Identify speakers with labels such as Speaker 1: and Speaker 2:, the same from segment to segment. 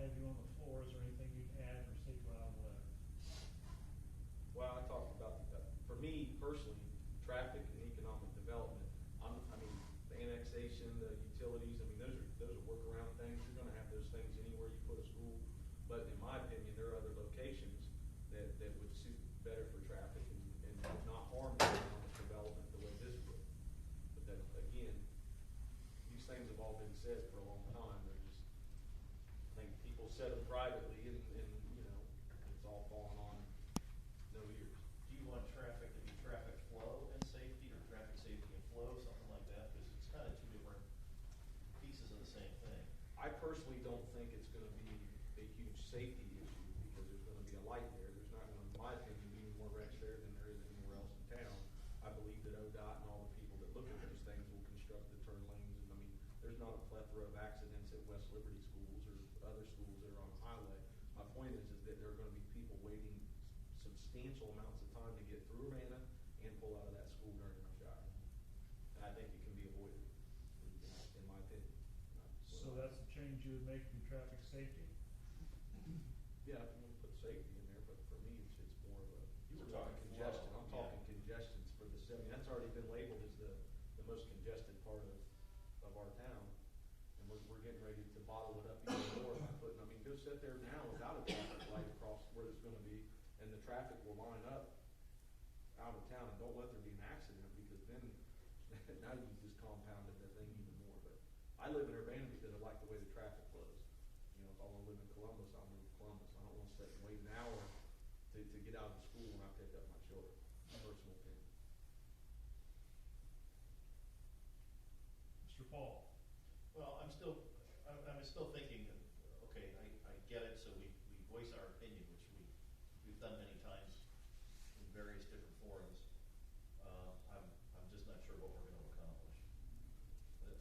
Speaker 1: have you on the floor, is there anything you'd add or take out of the letter?
Speaker 2: Well, I talked about, for me personally, traffic and economic development. I mean, the annexation, the utilities, I mean, those are workaround things. You're gonna have those things anywhere you put a school. But in my opinion, there are other locations that would suit better for traffic and would not harm the economic development the way this would. But that, again, these things have all been said for a long time. They're just, I think people said them privately and you know, it's all falling on no ears.
Speaker 3: Do you want traffic to be traffic flow and safety, or traffic safety and flow, something like that? Because it's kind of two different pieces of the same thing.
Speaker 2: I personally don't think it's gonna be a huge safety issue because there's gonna be a light there. There's not gonna, in my opinion, be any more wrecks there than there is anywhere else in town. I believe that ODOT and all the people that look at those things will construct the turn lanes. And I mean, there's not a plethora of accidents at West Liberty schools or other schools that are on the highway. My point is that there are gonna be people waiting substantial amounts of time to get through Urbana and pull out of that school during rush hour. And I think it can be avoided, in my opinion.
Speaker 1: So that's the change you would make in traffic safety?
Speaker 2: Yeah, I can put safety in there, but for me, it's more of a, you were
Speaker 3: We're
Speaker 2: talking
Speaker 3: talking
Speaker 2: congestion,
Speaker 3: flow,
Speaker 2: I'm
Speaker 3: yeah.
Speaker 2: talking congestions for the city. That's already been labeled as the most congested part of our town. And we're getting ready to bottle it up even more by putting, I mean, go sit there now without a traffic light across where it's gonna be, and the traffic will line up out of town, and don't let there be an accident, because then, now you just compounded the thing even more. But I live in Urbana because I like the way the traffic flows. You know, if I wanna live in Columbus, I'll move to Columbus. I don't wanna sit and wait an hour to get out of school when I pick up my children. Personal opinion.
Speaker 1: Mr. Paul?
Speaker 3: Well, I'm still thinking, okay, I get it, so we voice our opinion, which we've done many times in various different forums. I'm just not sure what we're gonna accomplish.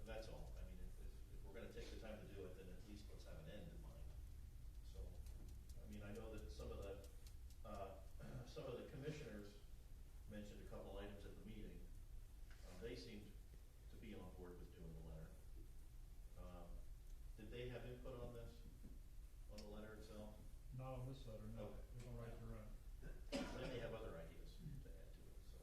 Speaker 3: That's all. I mean, if we're gonna take the time to do it, then at least let's have an end in mind. So, I mean, I know that some of the commissioners mentioned a couple items at the meeting. They seemed to be on board with doing the letter. Did they have input on this, on the letter itself?
Speaker 1: Not on this letter, no.
Speaker 3: Okay.
Speaker 1: They're gonna write their own.
Speaker 3: They may have other ideas to add to it, so.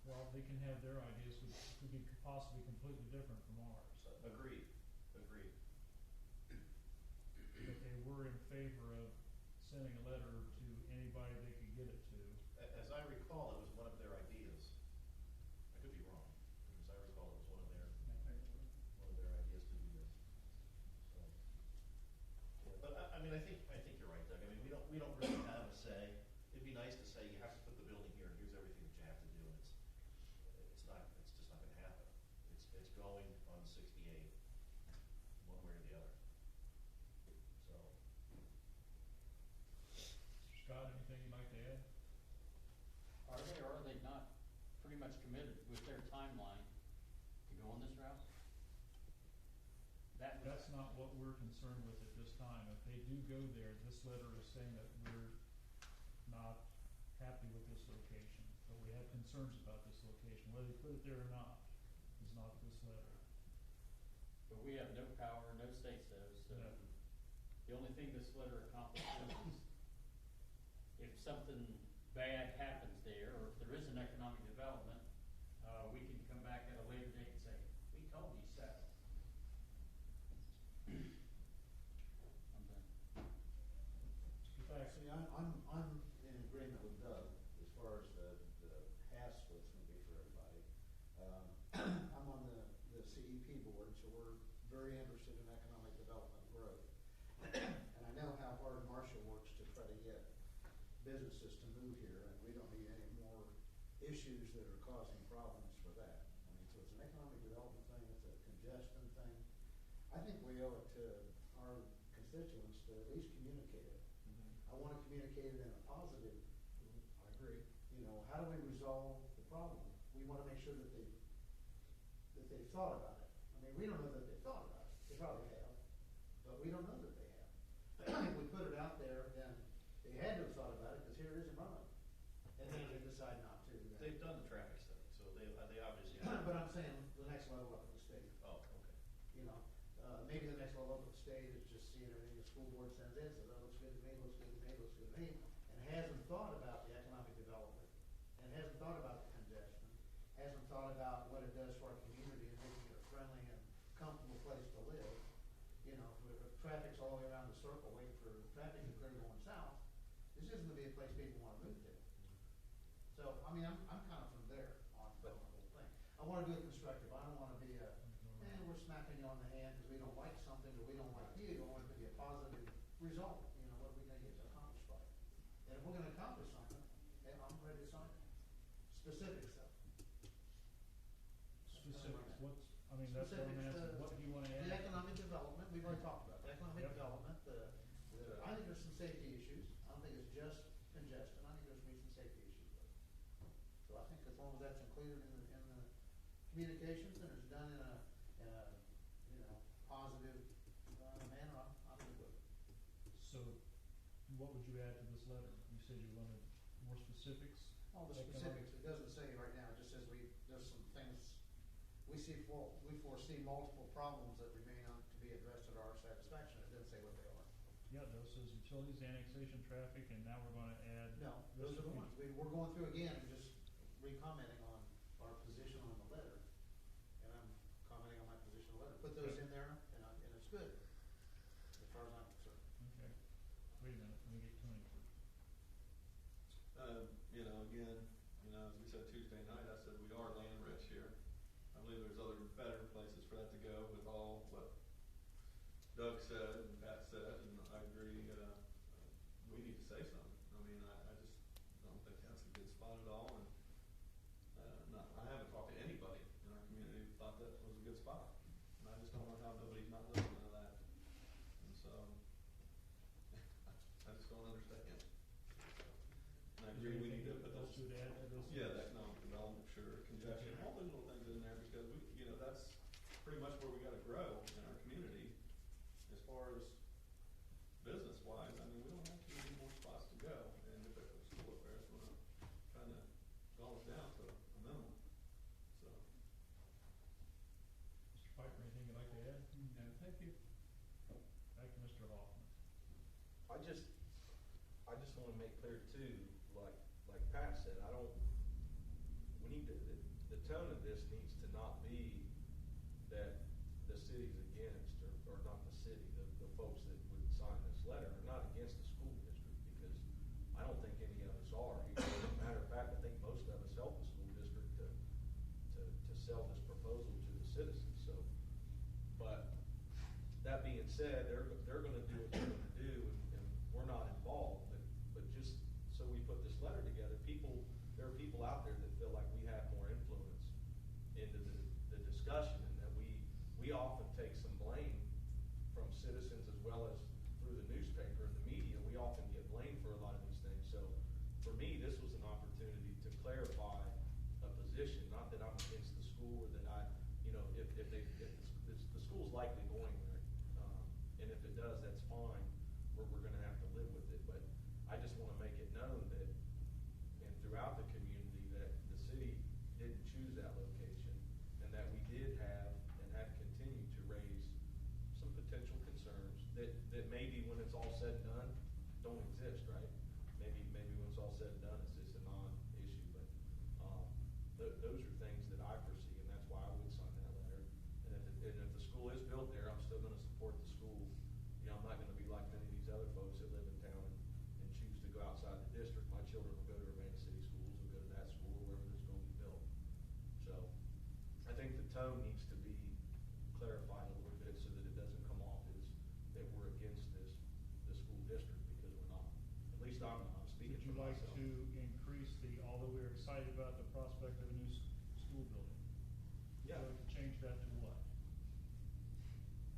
Speaker 1: Well, they can have their ideas, which could be possibly completely different from ours.
Speaker 3: Agreed.
Speaker 1: But they were in favor of sending a letter to anybody they could get it to.
Speaker 3: As I recall, it was one of their ideas. I could be wrong, because I recall it was one of their ideas to do this. So, but I mean, I think you're right, Doug. I mean, we don't really have a say. It'd be nice to say you have to put the building here, and here's everything that you have to do. And it's just not going to happen. It's going on 68, one way or the other. So.
Speaker 1: Scott, anything you'd like to add?
Speaker 4: Are they or are they not pretty much committed with their timeline to go on this route?
Speaker 1: That's not what we're concerned with at this time. If they do go there, this letter is saying that we're not happy with this location, but we have concerns about this location. Whether they put it there or not is not this letter.
Speaker 4: But we have no power, no say so, so
Speaker 1: No.
Speaker 4: the only thing this letter accomplishes is if something bad happens there, or if there is an economic development, we can come back at a later date and say, we told you so. I'm done.
Speaker 1: Mr. Thacker?
Speaker 5: See, I'm in agreement with Doug as far as the hassle it's going to be for everybody. I'm on the CEP board, so we're very interested in economic development and growth. And I know how hard Marshall works to try to get businesses to move here, and we don't need any more issues that are causing problems for that. I mean, so it's an economic development thing, it's a congestion thing. I think we owe it to our constituents to at least communicate it. I want to communicate it in a positive.
Speaker 2: I agree.
Speaker 5: You know, how do we resolve the problem? We want to make sure that they've thought about it. I mean, we don't know that they've thought about it. They probably have, but we don't know that they have. If we put it out there, then they had to have thought about it, because here it is in front of them. And then they decide not to.
Speaker 3: They've done the traffic study, so they obviously
Speaker 5: But
Speaker 3: have.
Speaker 5: I'm saying the next level up at the state.
Speaker 3: Oh, okay.
Speaker 5: You know, maybe the next level up at the state is just seeing everything the school board sends in, says, oh, looks good to me, looks good to me, looks good to me, and hasn't thought about the economic development, and hasn't thought about the congestion, hasn't thought about what it does for our community and making it a friendly and comfortable place to live. You know, if traffic's all the way around the circle waiting for traffic to clear going south, this isn't gonna be a place people wanna move to. So, I mean, I'm kind of from there on the whole thing. I wanna do it constructive, I don't wanna be we're smacking you on the hand because we don't like something or we don't like you. I want it to be a positive result. You know, what are we gonna get accomplished by it? And if we're gonna accomplish something, then I'm ready to sign it. Specific stuff.
Speaker 1: Specifics, what's, I mean, that's what I'm
Speaker 5: Specifics,
Speaker 1: asking, what do you wanna add?
Speaker 5: The economic development, we've already talked about, the economic
Speaker 1: Yep.
Speaker 5: development, I think there's some safety issues. I don't think it's just congestion, I think there's gonna be some safety issues with it. So I think as long as that's included in the communications and it's done in a you know, positive manner, I'm good with it.
Speaker 1: So, what would you add to this letter? You said you wanted more specifics?
Speaker 5: All the
Speaker 1: Economic-
Speaker 5: specifics, it doesn't say right now, it just says there's some things, we foresee multiple problems that remain to be addressed at our satisfaction. It doesn't say what they are.
Speaker 1: Yeah, those says utilities, annexation, traffic, and now we're gonna add.
Speaker 5: No, those are the ones. We're going through again and just re-commenting on our position on the letter. And I'm commenting on my position on the letter. Put those in there and it's good, as far as I'm concerned.
Speaker 1: Okay, wait a minute, let me get Tony first.
Speaker 6: You know, again, you know, as we said Tuesday night, I said we are land rich here. I believe there's other better places for that to go with all what Doug said and Pat said, and I agree, we need to say something. I mean, I just don't think that's a good spot at all, and, I haven't talked to anybody in our community who thought that was a good spot. And I just don't know how nobody's not listening to that. And so, I just don't understand. And I agree, we need to put those.
Speaker 1: Else you'd add to this?
Speaker 6: Yeah, the economic development, sure, congestion, all those little things in there, because we, you know, that's pretty much where we gotta grow in our community. As far as business wise, I mean, we don't have too many more spots to go, and if the school affairs wanna kinda gall us down to a minimum, so.
Speaker 1: Mr. Piper, anything you'd like to add? No, thank you. Back to Mr. Hoffman.
Speaker 2: I just wanna make clear too, like Pat said, we need to, the tone of this needs to not be that the city's against, or not the city, the folks that would sign this letter are not against the school district, because I don't think any of us are. As a matter of fact, I think most of us help the school district to sell this proposal to the citizens, so. But that being said, they're gonna do what they're gonna do, and we're not involved, but just so we put this letter together, there are people out there that feel like we have more influence into the discussion, and that we often take some blame from citizens as well as through the newspaper and the media. We often get blamed for a lot of these things. So for me, this was an opportunity to clarify a position, not that I'm against the school or that if the school's likely going there, and if it does, that's fine. We're gonna have to live with it, but I just wanna make it known that, and throughout the community, that the city didn't choose that location, and that we did have and have continued to raise some potential concerns that maybe when it's all said and done, don't exist, right? Maybe when it's all said and done, it's just a non-issue, but those are things that I foresee, and that's why I would sign that letter. And if the school is built there, I'm still gonna support the school. You know, I'm not gonna be like many of these other folks that live in town and choose to go outside the district. My children will go to Urbana City schools, will go to that school, or wherever it's gonna be built. So, I think the tone needs to be clarified a little bit so that it doesn't come off as that we're against the school district, because we're not. At least I'm not. I'm speaking
Speaker 1: Would you
Speaker 2: for
Speaker 1: like
Speaker 2: myself.
Speaker 1: to increase although we're excited about the prospect of a new school building?
Speaker 2: Yeah.
Speaker 1: Would you like to change that to what?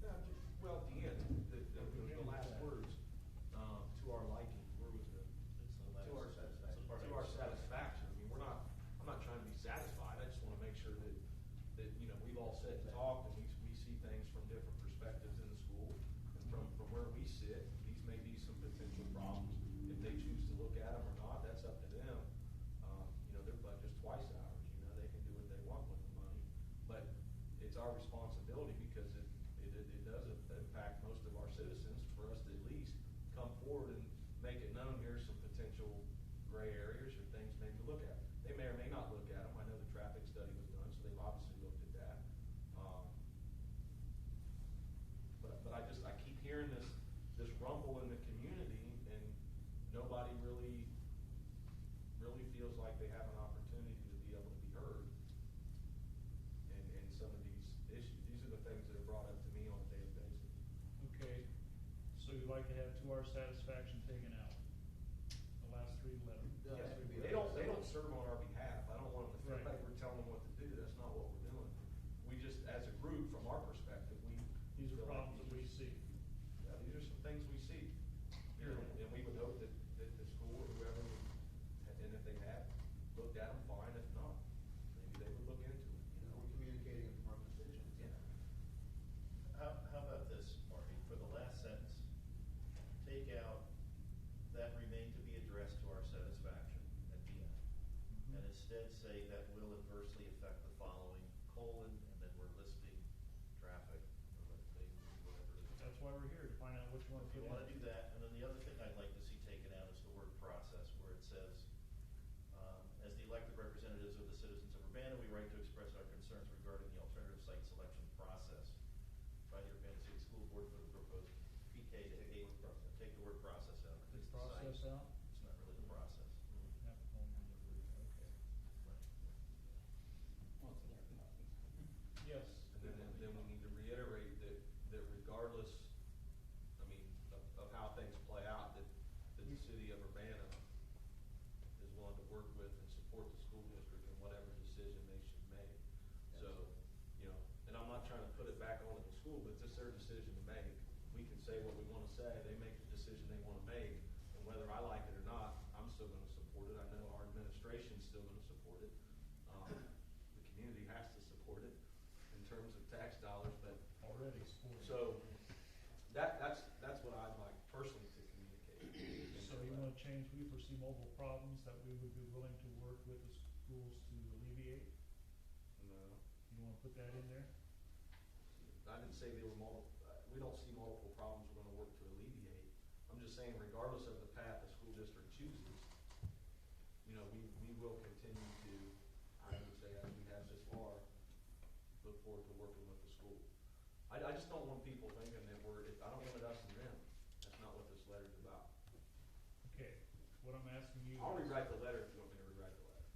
Speaker 2: Yeah, well, at the end, the last words, to our liking, where was the?
Speaker 3: It's
Speaker 2: To our satisfaction. To our satisfaction. I mean, I'm not trying to be satisfied. I just wanna make sure that, we've all sat and talked, and we see things from different perspectives in the school. And from where we sit, these may be some potential problems. If they choose to look at them or not, that's up to them. Their budget's twice ours, they can do what they want with the money. But it's our responsibility, because it does impact most of our citizens, for
Speaker 1: our satisfaction taken out. The last three letters.
Speaker 2: Yeah, they don't serve on our behalf. I don't want them to feel
Speaker 1: Right.
Speaker 2: like we're telling them what to do. That's not what we're doing. We just, as a group, from our perspective,
Speaker 1: These are
Speaker 2: feel like
Speaker 1: problems that we see.
Speaker 2: Yeah, these are some things we see. And we would hope that the school or whoever, and if they have looked at them, fine. If not, maybe they would look into it.
Speaker 5: We're communicating from our positions.
Speaker 2: Yeah.
Speaker 3: How about this, Marty, for the last sentence, take out that remain to be addressed to our satisfaction at the end.
Speaker 1: Mhm.
Speaker 3: And instead say that will adversely affect the following, colon, and then we're listing traffic, or let's say, whatever it is.
Speaker 1: That's why we're here, to find out what you want to
Speaker 3: If
Speaker 1: put
Speaker 3: you
Speaker 1: in.
Speaker 3: wanna do that, and then the other thing I'd like to see taken out is the word process, where it says, as the elected representatives of the citizens of Urbana, we write to express our concerns regarding the alternative site selection process by the Urbana City School Board for the proposed PK to take the word process out.
Speaker 1: Take
Speaker 3: It's the site.
Speaker 1: process out?
Speaker 3: It's not really the process.
Speaker 1: Have home delivery, okay.
Speaker 4: What's their copy?
Speaker 1: Yes.
Speaker 2: And then we need to reiterate that regardless, I mean, of how things play out, that the city of Urbana is willing to work with and support the school district in whatever decision they should make. So, and I'm not trying to put it back onto the school, but it's their decision to make. We can say what we wanna say, they make the decision they wanna make, and whether I like it or not, I'm still gonna support it. I know our administration's still gonna support it. The community has to support it in terms of tax dollars, but
Speaker 1: Already supported.
Speaker 2: so, that's what I'd like personally to communicate.
Speaker 1: So you wanna change, we foresee multiple problems that we would be willing to work with the schools to alleviate?
Speaker 2: No,
Speaker 1: You wanna put that in there?
Speaker 2: I didn't say they were we don't see multiple problems we're gonna work to alleviate. I'm just saying regardless of the path the school district chooses, we will continue to, I would say as we have this far, look forward to working with the school. I just don't want people thinking that I don't want it us and them. That's not what this letter's about.
Speaker 1: Okay, what I'm asking you.
Speaker 2: I'll
Speaker 1: is-
Speaker 2: rewrite the letter if you want me to rewrite the letter.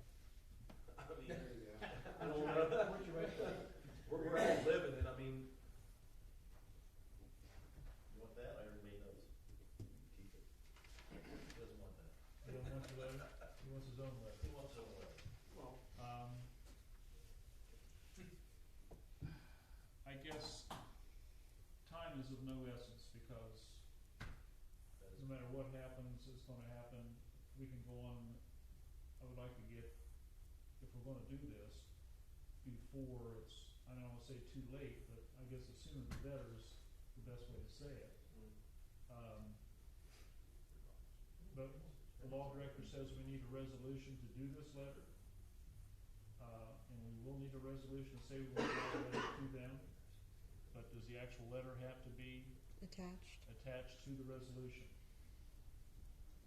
Speaker 2: I mean,
Speaker 5: There you go.
Speaker 2: I don't know.
Speaker 5: Where'd you write that?
Speaker 2: We're already living it, I mean.
Speaker 3: You want that? I already made those.
Speaker 2: Keep it.
Speaker 3: He doesn't want that.
Speaker 1: He don't want your letter, he wants his own letter.
Speaker 3: He wants his own letter.
Speaker 2: Well,
Speaker 1: I guess time is of no essence because
Speaker 3: That is.
Speaker 1: no matter what happens, it's gonna happen. We can go on, I would like to get, if we're gonna do this, before it's, I don't wanna say too late, but I guess the sooner the better is the best way to say it. But the law director says we need a resolution to do this letter. And we will need a resolution to say we want to write a letter to them. But does the actual letter have to be attached to the resolution?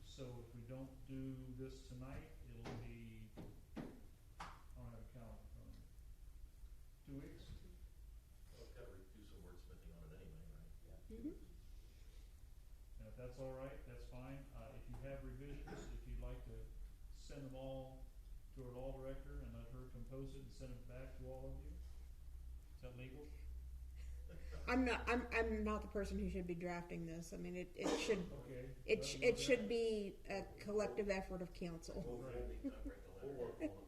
Speaker 1: So if we don't do this tonight, it'll be, I don't have a calendar in front of me. 2 weeks?
Speaker 3: Well, it's gotta do some wordsmithing on it anyway, right?
Speaker 5: Yeah.
Speaker 1: And if that's all right, that's fine. If you have revisions, if you'd like to send them all to our law director and let her compose it and send it back to all of you, is that legal?
Speaker 7: I'm not the person who should be drafting this. I mean, it should,
Speaker 1: Okay.
Speaker 7: it should be a collective effort of council.
Speaker 3: We'll write the letter.
Speaker 2: we'll work on it.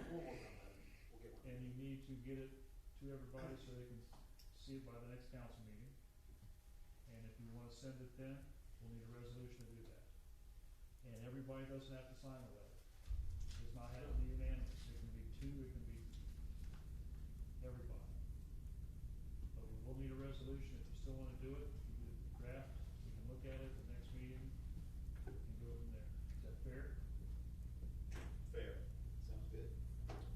Speaker 5: We'll work on that. We'll get one.
Speaker 1: And you need to get it to everybody so they can see it by the next council meeting. And if you wanna send it then, we'll need a resolution to do that. And everybody doesn't have to sign the letter. It does not have to be unanimous. It can be 2, it can be everybody. But we will need a resolution. If you still wanna do it, you can draft, we can look at it at the next meeting and go from there. Is that fair?
Speaker 3: Fair.
Speaker 5: Sounds good.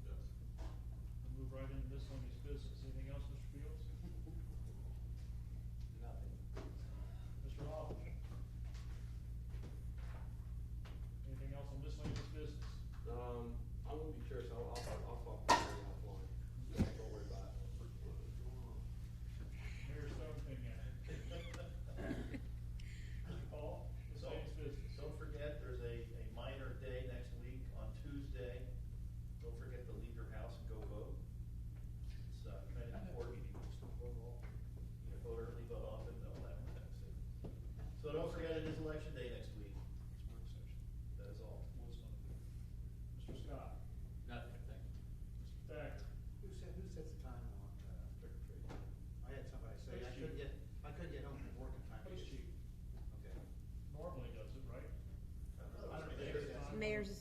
Speaker 3: Yes.
Speaker 1: We'll move right into miscellaneous business. Anything else, Mr. Fields?
Speaker 5: Nothing.
Speaker 1: Mr. Hall? Anything else on miscellaneous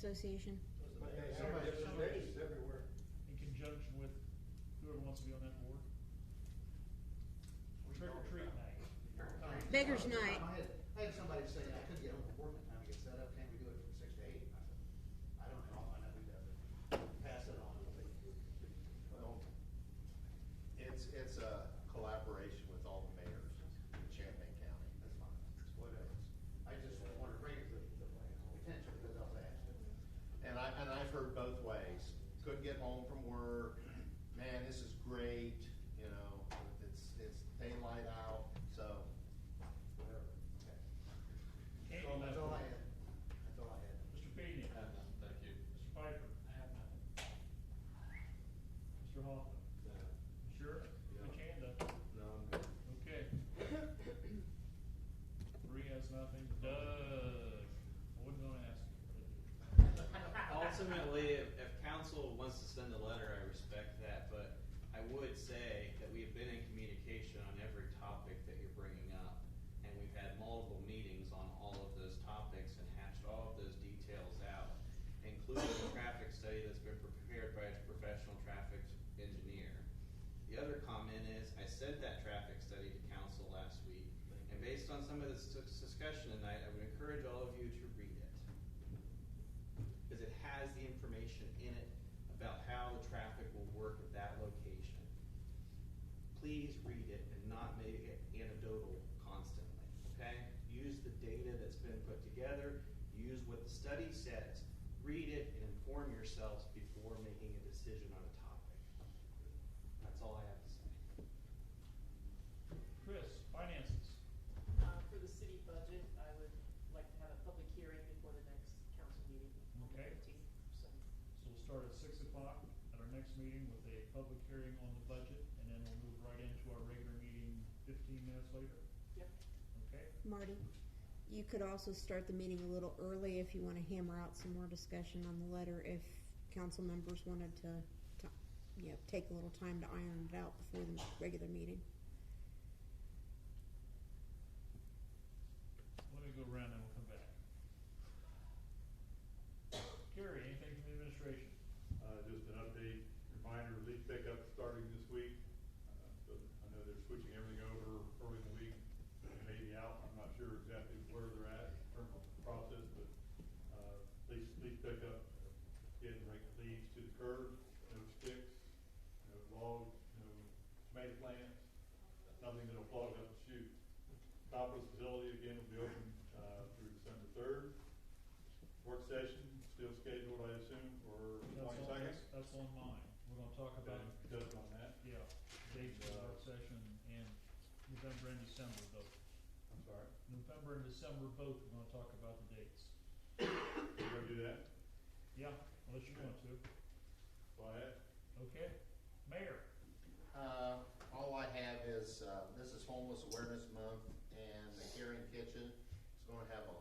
Speaker 7: Association.
Speaker 5: But they have
Speaker 1: Somebody-
Speaker 5: different days everywhere.
Speaker 1: In conjunction with whoever wants to be on that board. Trick or treat night.
Speaker 7: Beggars Night.
Speaker 5: I had somebody say, I couldn't get home from work in time to get set up, can we do it from 6 to 8? And I said, I don't know, I know who does it. Pass it on.
Speaker 3: Well, it's a collaboration with all the mayors in Champaign County.
Speaker 5: That's fine.
Speaker 3: That's what it is.
Speaker 5: I just wanted to bring it to the attention because I was asked.
Speaker 3: And I've heard both ways. Couldn't get home from work. Man, this is great. You know, it's daylight out. So whatever. Okay.
Speaker 1: Candy
Speaker 5: So that's all I
Speaker 1: left.
Speaker 5: had. That's all I had.
Speaker 1: Mr. Pena.
Speaker 6: I have none, thank you.
Speaker 1: Mr. Piper.
Speaker 4: I have nothing.
Speaker 1: Mr. Hoffman.
Speaker 2: Yeah.
Speaker 1: Sure?
Speaker 2: Yeah.
Speaker 1: Put your hand up.
Speaker 2: No, I'm good.
Speaker 1: Okay. Bree has nothing. Doug. I wasn't gonna ask you.
Speaker 8: Ultimately, if council wants to send a letter, I respect that, but I would say that we have been in communication on every topic that you're bringing up, and we've had multiple meetings on all of those topics and hashed all of those details out, including the traffic study that's been prepared by a professional traffic engineer. The other comment is, I sent that traffic study to council last week, and based on some of this discussion tonight, I would encourage all of you to read it. Because it has the information in it about how the traffic will work at that location. Please read it and not make it anecdotal constantly, okay? Use the data that's been put together, use what the study says, read it and inform yourselves before making a decision on a topic. That's all I have to say.
Speaker 1: Chris, finances.
Speaker 9: For the city budget, I would like to have a public hearing before the next council meeting on the
Speaker 1: Okay.
Speaker 9: 15th. So,
Speaker 1: So we'll start at 6 o'clock at our next meeting with a public hearing on the budget, and then we'll move right into our regular meeting 15 minutes later.
Speaker 9: yep.
Speaker 1: Okay?
Speaker 7: Marty, you could also start the meeting a little early if you want to hammer out some more discussion on the letter if council members wanted to take a little time to iron it out before the regular meeting.
Speaker 1: Let me go around and we'll come back. Gary, anything from the administration?
Speaker 10: Just an update, reminder, leaf pickup starting this week. So I know they're switching everything over early in the week, maybe out, I'm not sure exactly where they're at in terms of the process, but, leaf pickup, getting leaves to the curb, no sticks, no logs, no tomato plants, nothing that'll clog up the chute. Top of the facility again will be open, through December 3rd. Work session still scheduled, I assume, for
Speaker 1: That's
Speaker 10: 22nd.
Speaker 1: That's on mine. We're gonna talk about,
Speaker 10: Just on that.
Speaker 1: yeah, dates for the work session and November and December both.
Speaker 10: I'm sorry.
Speaker 1: November and December both, we're gonna talk about the dates.
Speaker 10: You gonna do that?
Speaker 1: Yeah, unless you want to.
Speaker 10: Go ahead.
Speaker 1: Okay. Mayor.
Speaker 3: All I have is, this is Homeless Awareness Month, and the Caring Kitchen is going to have a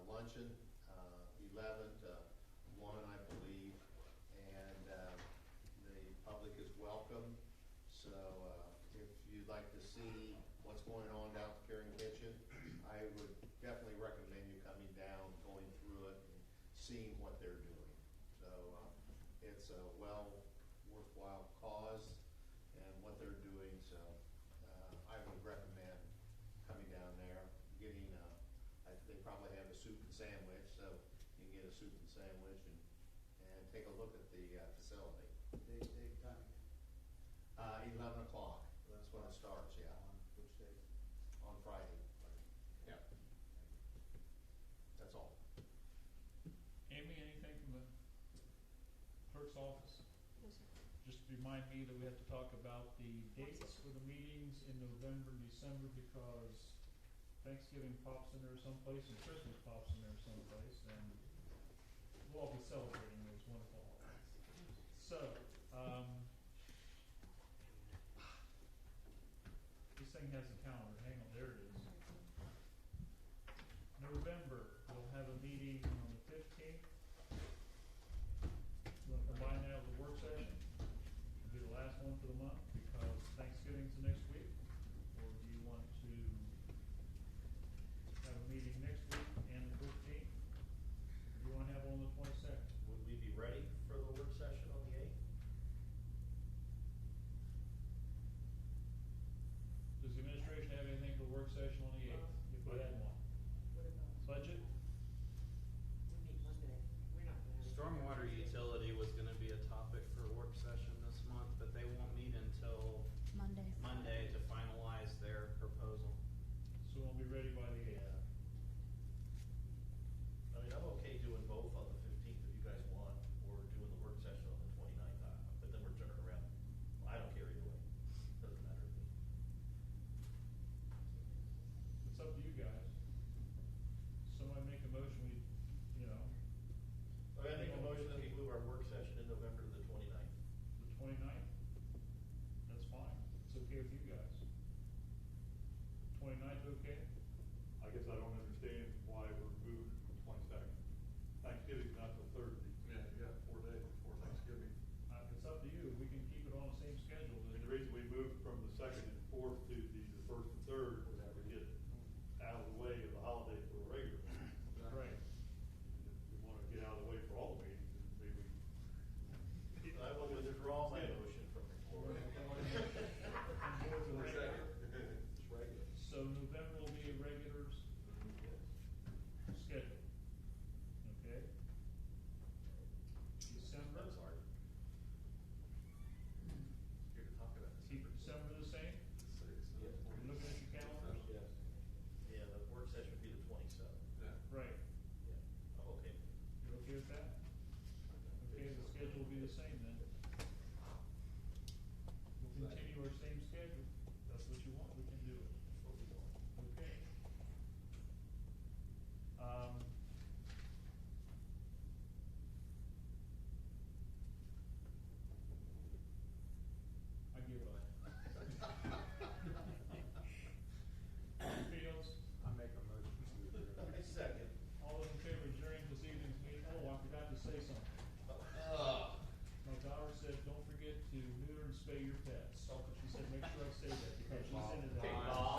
Speaker 3: luncheon, 11 to 1, I believe, and the public is welcome. So if you'd like to see what's going on down at the Caring Kitchen, I would definitely recommend you coming down, going through it, and seeing what they're doing. So it's a worthwhile cause and what they're doing, so I would recommend coming down there, getting they probably have a soup and sandwich, so you can get a soup and sandwich and take a look at the facility.
Speaker 5: Date, time.
Speaker 3: 11 o'clock, that's when it starts, yeah.
Speaker 5: On which date?
Speaker 3: On Friday. Yep. That's all.
Speaker 1: Amy, anything from the clerk's office?
Speaker 7: No, sir.
Speaker 1: Just remind me that we have to talk about the dates for the meetings in November and December because Thanksgiving pops in there someplace and Christmas pops in there someplace, and we'll all be celebrating those wonderful holidays. So, this thing has a calendar. Hang on, there it is. November, we'll have a meeting on the 15th. We'll combine that with the work session. It'll be the last one for the month because Thanksgiving's the next week. Or do you want to have a meeting next week and the 15th? Or do you want to have one on the 22nd?
Speaker 8: utility was gonna be a topic for a work session this month, but they won't meet until Monday to finalize their proposal.
Speaker 1: So we'll be ready by the 8th.
Speaker 3: I mean, I'm okay doing both on the 15th if you guys want, or doing the work session on the 29th, but then we're turning around. I don't care either way, doesn't matter to me.
Speaker 1: It's up to you guys. Somebody make a motion,
Speaker 3: Okay, I make a motion that we move our work session in November to the 29th.
Speaker 1: the 29th. That's fine. It's okay with you guys. 29th, okay?
Speaker 10: I guess I don't understand why we're moving from 22nd. Thanksgiving's not till Thursday.
Speaker 6: Yeah, you got 4 days before Thanksgiving.
Speaker 1: It's up to you. We can keep it on the same schedule.
Speaker 10: And the reason we moved from the 2nd and 4th to the 1st and 3rd was to get out of the way of the holiday for a regular meeting.
Speaker 1: Right.
Speaker 10: If we want to get out of the way for all the meetings, then maybe.
Speaker 3: I will withdraw my motion from the floor.
Speaker 6: For a second. It's regular.
Speaker 1: So November will be a regular schedule. Okay? December,
Speaker 3: That's hard.
Speaker 6: Here to talk about
Speaker 1: keep December the same?
Speaker 3: Yes.
Speaker 1: You're looking at your calendars?
Speaker 2: Yes.
Speaker 3: Yeah, the work session would be the 27th.
Speaker 6: Yeah.
Speaker 1: Right.
Speaker 3: Yeah, I'm okay.
Speaker 1: You're okay with that? Okay, the schedule will be the same then. We'll continue our same schedule. If that's what you want, we can do it.
Speaker 3: That's what we want.
Speaker 1: Okay. I give up. Fields,
Speaker 6: I make a motion to adjourn.
Speaker 3: I second.
Speaker 1: all those in favor of adjourning this evening's meeting? Oh, I forgot to say something. My daughter said, don't forget to neuter and spay your pets. She said, make sure I say that because she's into that.
Speaker 8: Bob.